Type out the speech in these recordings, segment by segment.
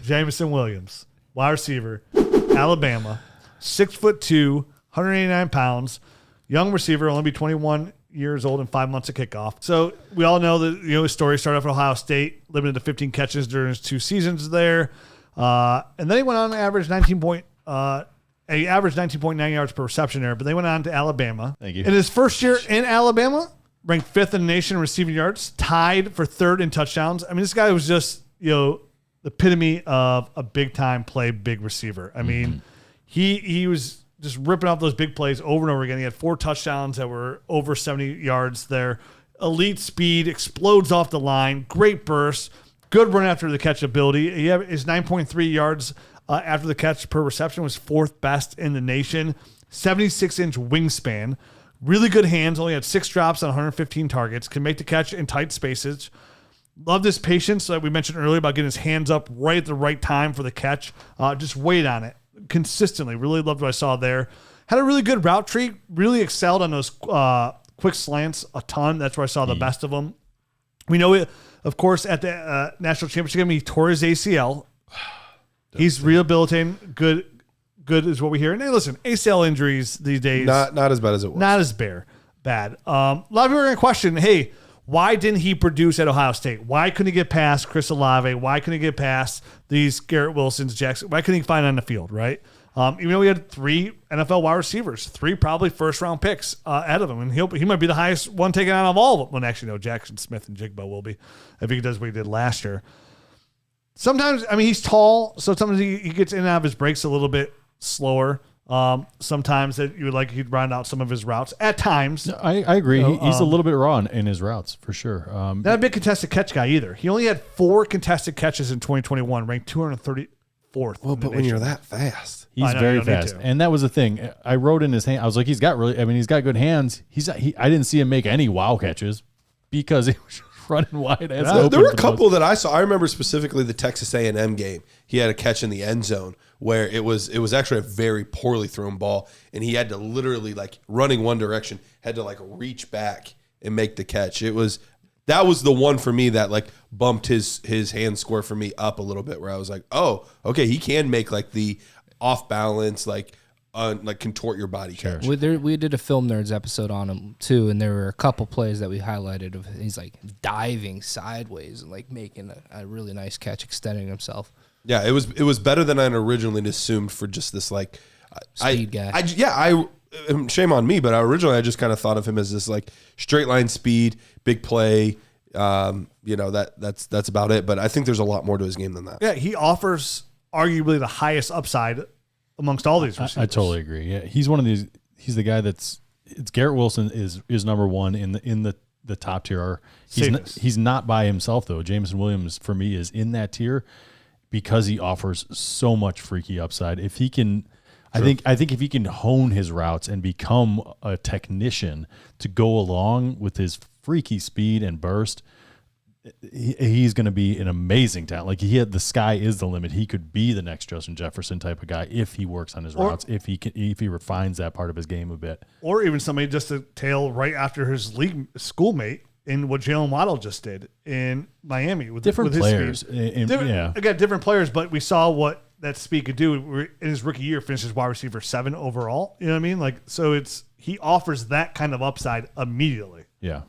Jameson Williams, wide receiver, Alabama, 6'2", 189 pounds, young receiver, only be 21 years old and 5 months of kickoff. So we all know that his story started off at Ohio State, limited to 15 catches during his 2 seasons there, and then he went on to average 19.9 yards per reception there. But they went on to Alabama. Thank you. In his first year in Alabama, ranked 5th in the nation in receiving yards, tied for 3rd in touchdowns. I mean, this guy was just the epitome of a big time play, big receiver. I mean, he was just ripping off those big plays over and over again. He had 4 touchdowns that were over 70 yards there. Elite speed, explodes off the line, great burst, good run after the catch ability. He had his 9.3 yards after the catch per reception was 4th best in the nation. 76-inch wingspan, really good hands. Only had 6 drops on 115 targets. Can make the catch in tight spaces. Love this patience that we mentioned earlier about getting his hands up right at the right time for the catch. Just wait on it consistently. Really loved what I saw there. Had a really good route tree. Really excelled on those quick slants a ton. That's where I saw the best of them. We know it, of course, at the national championship game, he tore his ACL. He's rehabilitating. Good is what we hear. And hey, listen, ACL injuries these days. Not as bad as it was. Not as bad. A lot of people are going to question, hey, why didn't he produce at Ohio State? Why couldn't he get past Chris Olave? Why couldn't he get past these Garrett Wilsons, Jackson? Why couldn't he find on the field, right? Even though we had 3 NFL wide receivers, 3 probably first-round picks ahead of him. And he might be the highest one taken out of all of them. Well, actually, no, Jackson Smith and Jigba will be if he does what he did last year. Sometimes, I mean, he's tall, so sometimes he gets in and out of his breaks a little bit slower. Sometimes that you would like he'd round out some of his routes at times. No, I agree. He's a little bit raw in his routes for sure. Not a big contested catch guy either. He only had 4 contested catches in 2021, ranked 234th. Well, but when you're that fast, he's very fast, and that was the thing. I wrote in his hand. I was like, he's got good hands. I didn't see him make any wow catches because he was running wide. There were a couple that I saw. I remember specifically the Texas A&M game. He had a catch in the end zone where it was actually a very poorly thrown ball, and he had to literally, like, running one direction, had to, like, reach back and make the catch. That was the one for me that, like, bumped his hand score for me up a little bit, where I was like, oh, okay, he can make, like, the off balance, like contort your body catch. We did a Film Nerds episode on him too, and there were a couple plays that we highlighted of he's like diving sideways and like making a really nice catch, extending himself. Yeah, it was better than I had originally assumed for just this like speed guy. Shame on me, but I just kind of thought of him as this like straight line speed, big play. That's about it. But I think there's a lot more to his game than that. Yeah, he offers arguably the highest upside amongst all these receivers. I totally agree. Yeah, he's one of these. He's the guy it's Garrett Wilson is number one in the top tier. He's not by himself though. Jameson Williams for me is in that tier because he offers so much freaky upside. If he can, true. I think if he can hone his routes and become a technician to go along with his freaky speed and burst, he's going to be an amazing talent. Like the sky is the limit. He could be the next Justin Jefferson type of guy if he works on his routes, if he refines that part of his game a bit, or even somebody just to tail right after his schoolmate in what Jalen Waddle just did in Miami with different players. Different players, but we saw what that speed could do in his rookie year. Finishes wide receiver 7 overall. You know what I mean? Like so, he offers that kind of upside immediately. Yeah.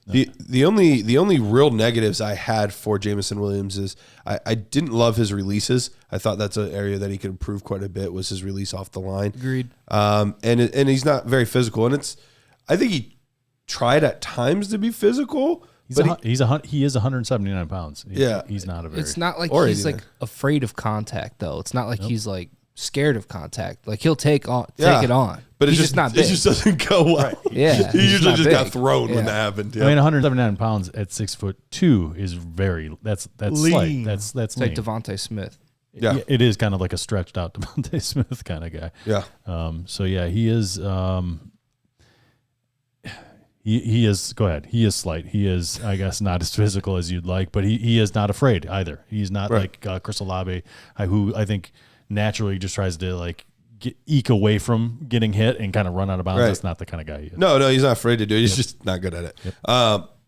The only real negatives I had for Jameson Williams is I didn't love his releases. I thought that's an area that he could improve quite a bit, was his release off the line. Agreed. And he's not very physical, and I think he tried at times to be physical. He is 179 pounds. He's not a very. It's not like he's like afraid of contact though. It's not like he's like scared of contact. Like he'll take it on. But he's just not big. It just doesn't go well. Right. Yeah. He usually just got thrown when that happened. Yeah. I mean, 179 pounds at 6'2" is that's lean. Slight. That's it's lean. like Devontae Smith. Yeah. It is kind of like a stretched out Devontae Smith kind of guy. Yeah. So yeah, he is. He is. Go ahead. He is slight. He is, I guess, not as physical as you'd like, but he is not afraid either. He's not like Chris Olave, who I think naturally just tries to like eke away from getting hit and kind of run out of bounds. Right. That's not the kind of guy he is. No, he's not afraid to do it. He's just not good at it. Yep.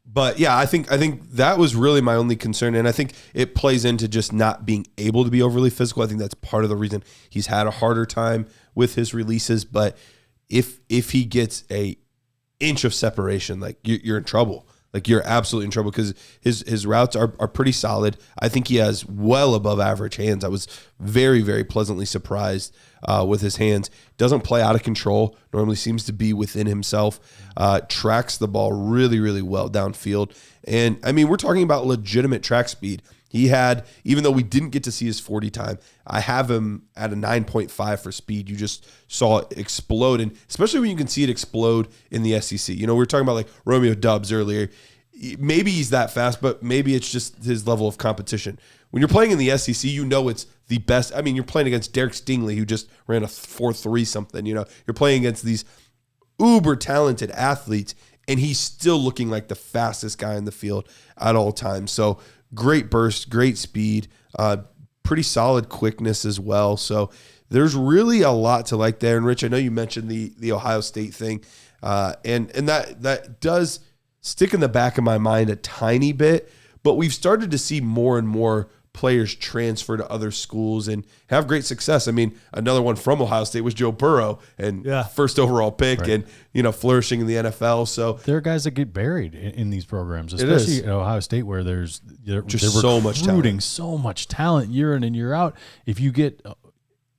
But yeah, I think that was really my only concern, and I think it plays into just not being able to be overly physical. I think that's part of the reason he's had a harder time with his releases. But if he gets a inch of separation, like you're in trouble. Like you're absolutely in trouble because his routes are pretty solid. I think he has well above average hands. I was very, very pleasantly surprised with his hands. Doesn't play out of control. Normally seems to be within himself. Tracks the ball really, really well downfield. And I mean, we're talking about legitimate track speed. He had, even though we didn't get to see his 40 time, I have him at a 9.5 for speed. You just saw it explode, and especially when you can see it explode in the SEC. You know, we were talking about like Romeo Doubs earlier. Maybe he's that fast, but maybe it's just his level of competition. When you're playing in the SEC, you know it's the best. I mean, you're playing against Derek Stingley, who just ran a 4.3 something. You know, you're playing against these uber talented athletes, and he's still looking like the fastest guy in the field at all times. So great burst, great speed, pretty solid quickness as well. So there's really a lot to like there. And Rich, I know you mentioned the Ohio State thing, and that does stick in the back of my mind a tiny bit, but we've started to see more and more players transfer to other schools and have great success. I mean, another one from Ohio State was Joe Burrow, and first overall pick, and flourishing in the NFL. So there are guys that get buried in these programs, especially at Ohio State, where they're just so much talent. So much talent year in and year out. If you get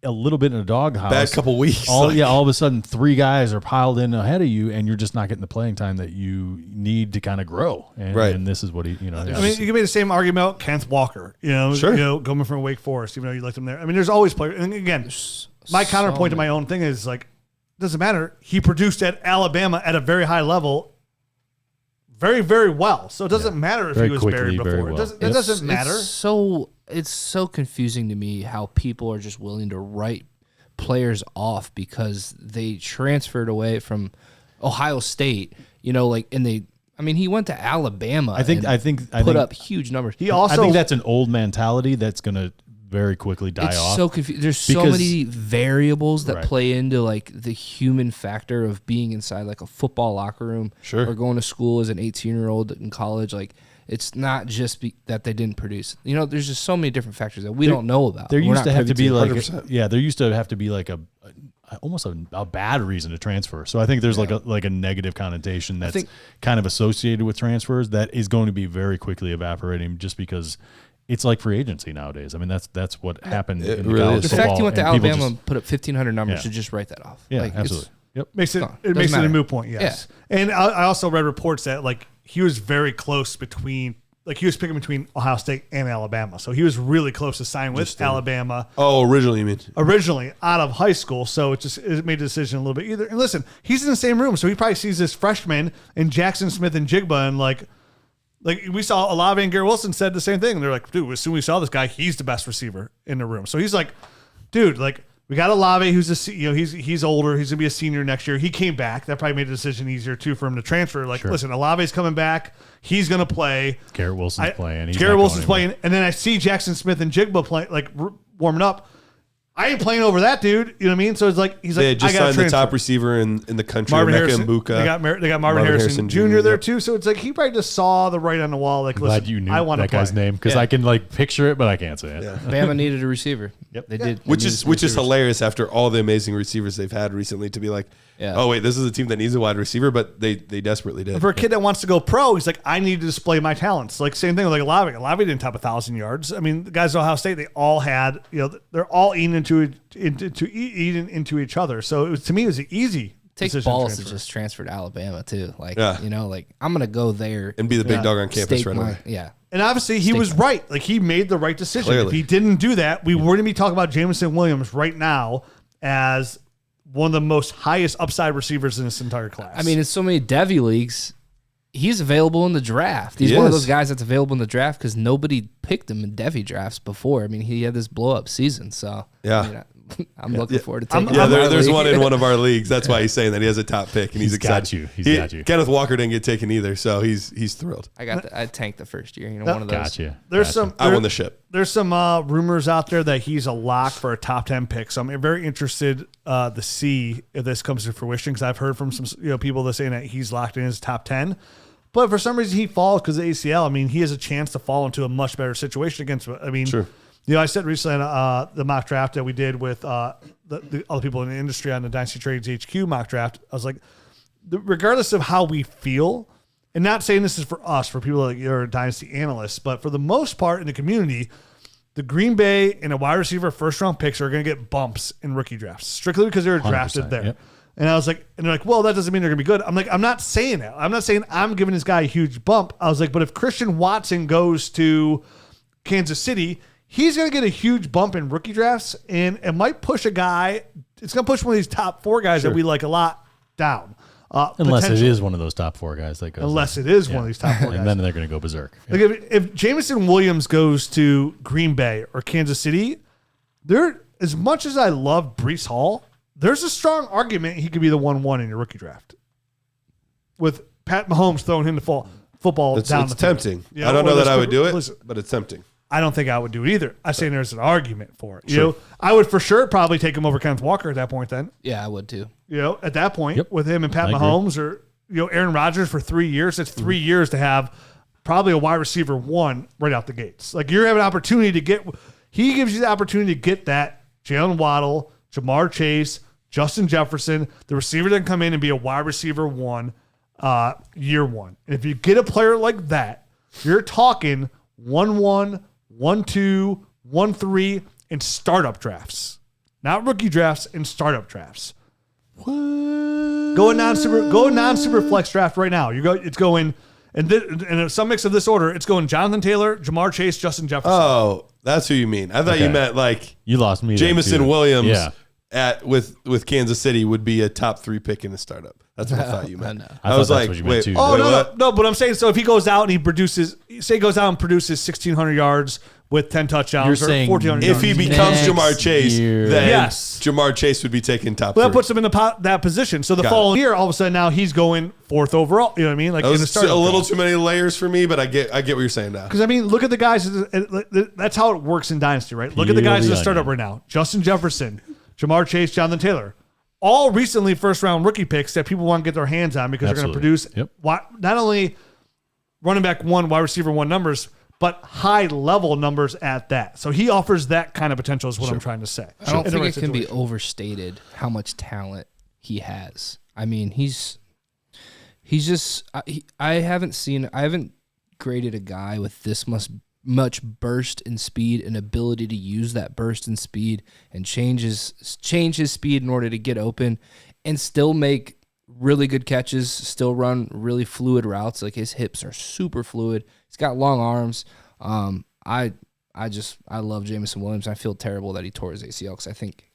a little bit in a doghouse, bad couple weeks, all of a sudden 3 guys are piled in ahead of you, and you're just not getting the playing time that you need to kind of grow. And, and this is what he, I mean, you can make the same argument about Kenneth Walker, coming from Wake Forest, even though you liked him there. I mean, there's always players. And again, my counterpoint to my own thing is like, it doesn't matter. He produced at Alabama at a very high level, very, very well. So it doesn't matter if he was buried before. Well. It doesn't matter. It's so confusing to me how people are just willing to write players off because they transferred away from Ohio State, he went to Alabama. I think put up huge numbers. I think that's an old mentality that's going to very quickly die off. So confusing. There's so many variables that play into like the human factor of being inside like a football locker room or going to school as an 18-year-old in college. Like, it's not just that they didn't produce. There's just so many different factors that we don't know about. There used to have to be there used to have to be like almost a bad reason to transfer. So I think there's like a negative connotation that's kind of associated with transfers that is going to be very quickly evaporating just because it's like free agency nowadays. I mean, that's what happened. In the fact you went to Alabama and put up 1,500 numbers to just write that off. Yeah, absolutely. Yep. Makes it a moot point. Yes. Yeah. And I also read reports that like he was very close he was picking between Ohio State and Alabama. So he was really close to sign with Alabama. Oh, originally, you mean? Originally, out of high school. So it made the decision a little bit either. And listen, he's in the same room. So he probably sees this freshman and Jackson Smith and Jigba, and like we saw Olave and Garrett Wilson said the same thing. They're like, dude, as soon as we saw this guy, he's the best receiver in the room. So he's like, dude, like, we got Olave, who's he's older. He's gonna be a senior next year. He came back. That probably made the decision easier too for him to transfer. Like, listen, Olave's coming back. He's gonna play. Garrett Wilson's playing. Garrett Wilson's playing, and then I see Jackson Smith and Jigba playing, like warming up. I ain't playing over that dude. You know what I mean? So it's like he's like, they just signed the top receiver in the country, Marvin Emeka Harrison. Mbuka. They got Marvin Harrison Jr. there too. So it's like he probably just saw the writing on the wall. Like, listen, glad you knew I want that guy's name because I can like picture it, but I can't say it. Yeah. Bama needed a receiver. Yep, they did. Which is hilarious after all the amazing receivers they've had recently to be like, oh wait, this is a team that needs a wide receiver, but they desperately did. For a kid that wants to go pro, he's like, I need to display my talents. Like same thing with like Olave. Olave didn't top 1,000 yards. I mean, the guys at Ohio State, they all had, they're all eating into each other. So to me, it was an easy. Takes balls to just transfer to Alabama too. Like like I'm gonna go there and be the big dog on campus right away. Yeah. And obviously he was right. Like he made the right decision. Clearly. If he didn't do that, we wouldn't be talking about Jameson Williams right now as one of the most highest upside receivers in this entire class. I mean, in so many Devy leagues, he's available in the draft. He's one of those guys that's available in the draft because nobody picked him in Devy drafts before. I mean, he had this blow up season. So I'm looking forward to taking him. There's one in one of our leagues. That's why he's saying that he has a top pick and he's excited. He's got you. Kenneth Walker didn't get taken either, so he's thrilled. I tanked the first year. One of those. I won the ship. There's some rumors out there that he's a lock for a top 10 pick. So I'm very interested to see if this comes to fruition because I've heard from some people that saying that he's locked in his top 10. But for some reason he falls because of ACL. I mean, he has a chance to fall into a much better situation against. I mean, Sure. I said recently on the mock draft that we did with the other people in the industry on the Dynasty Trades HQ mock draft, I was like, regardless of how we feel, and not saying this is for us, for people like you're Dynasty analysts, but for the most part in the community, the Green Bay and a wide receiver first round picks are going to get bumps in rookie drafts strictly because they're drafted there. Yep. And I was like, and they're like, well, that doesn't mean they're going to be good. I'm like, I'm not saying that. I'm not saying I'm giving this guy a huge bump. I was like, but if Christian Watson goes to Kansas City, he's going to get a huge bump in rookie drafts, and it might push a guy. It's going to push one of these top 4 guys that we like a lot down. Unless it is one of those top 4 guys. Unless it is one of these top 4 guys. And then they're going to go berserk. Like if Jameson Williams goes to Green Bay or Kansas City, as much as I love Breece Hall, there's a strong argument he could be the 1-1 in your rookie draft. With Pat Mahomes throwing him the football down the tempting. Yeah, I don't know that I would do it, but it's tempting. I don't think I would do it either. I'm saying there's an argument for it. You know, I would for sure probably take him over Kenneth Walker at that point then. Yeah, I would too. You know, at that point with him and Pat Mahomes or, Aaron Rodgers for 3 years, it's 3 years to have probably a wide receiver 1 right out the gates. Like you have an opportunity he gives you the opportunity to get that Jalen Waddle, Jamar Chase, Justin Jefferson, the receiver that can come in and be a wide receiver 1 year 1. And if you get a player like that, you're talking 1-1, 1-2, 1-3 in startup drafts. Not rookie drafts, in startup drafts. What? Go non-super flex draft right now. It's going and some mix of this order, it's going Jonathan Taylor, Jamar Chase, Justin Jefferson. Oh, that's who you mean. I thought you meant like you lost me. Jameson Williams with Kansas City would be a top 3 pick in a startup. That's what I thought you meant. I was like, wait, no, but I'm saying, so if he goes out and he produces 1,600 yards with 10 touchdowns, you're saying 1,400 if he becomes Jamar Chase, then yes, Jamar Chase would be taken top 3. Well, that puts him in that position. So the following year, all of a sudden now he's going 4th overall. You know what I mean? Like that was a little too many layers for me, but I get what you're saying now. Because I mean, look at the guys. That's how it works in Dynasty, right? Look at the guys in the startup right now: Justin Jefferson, Jamar Chase, Jonathan Taylor. All recently first-round rookie picks that people want to get their hands on because they're going to produce not only running back 1, wide receiver 1 numbers, but high-level numbers at that. So he offers that kind of potential is what I'm trying to say. I don't think it can be overstated how much talent he has. I mean, he's just I haven't graded a guy with this much burst in speed and ability to use that burst in speed and change his speed in order to get open and still make really good catches, still run really fluid routes. Like his hips are super fluid. He's got long arms. I love Jameson Williams. I feel terrible that he tore his ACL because I think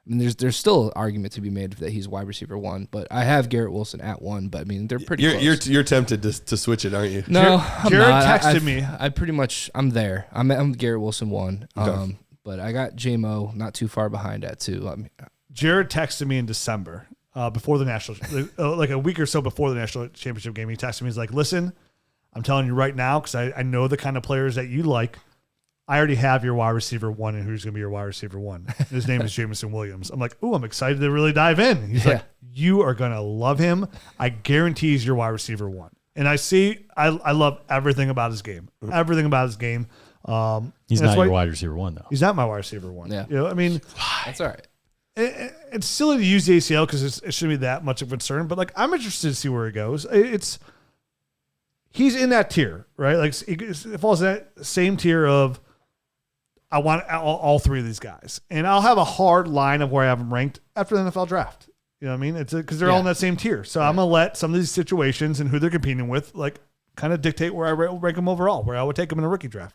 there's still an argument to be made that he's wide receiver 1, but I have Garrett Wilson at 1. But I mean, they're pretty. You're tempted to switch it, aren't you? No, Jared I'm not. texted me. I pretty much I'm there. I'm Garrett Wilson 1. Okay. But I got J-Mo not too far behind at 2. Jared texted me in December before the national, like a week or so before the national championship game. He texted me. He's like, "Listen, I'm telling you right now because I know the kind of players that you like. I already have your wide receiver 1 and who's going to be your wide receiver 1. His name is Jameson Williams." I'm like, "Ooh, I'm excited to really dive in." He's like, "You are going to love him. I guarantee he's your wide receiver 1." And I love everything about his game. Everything about his game. He's not your wide receiver 1 though. He's not my wide receiver 1. Yeah. You know, I mean, that's all right. It's silly to use the ACL because it shouldn't be that much of a concern. But like, I'm interested to see where he goes. He's in that tier, right? Like it falls in that same tier of I want all 3 of these guys, and I'll have a hard line of where I have them ranked after the NFL draft. You know what I mean? It's because they're all in that same tier. So I'm gonna let some of these situations and who they're competing with, like, kind of dictate where I rank them overall, where I would take them in a rookie draft.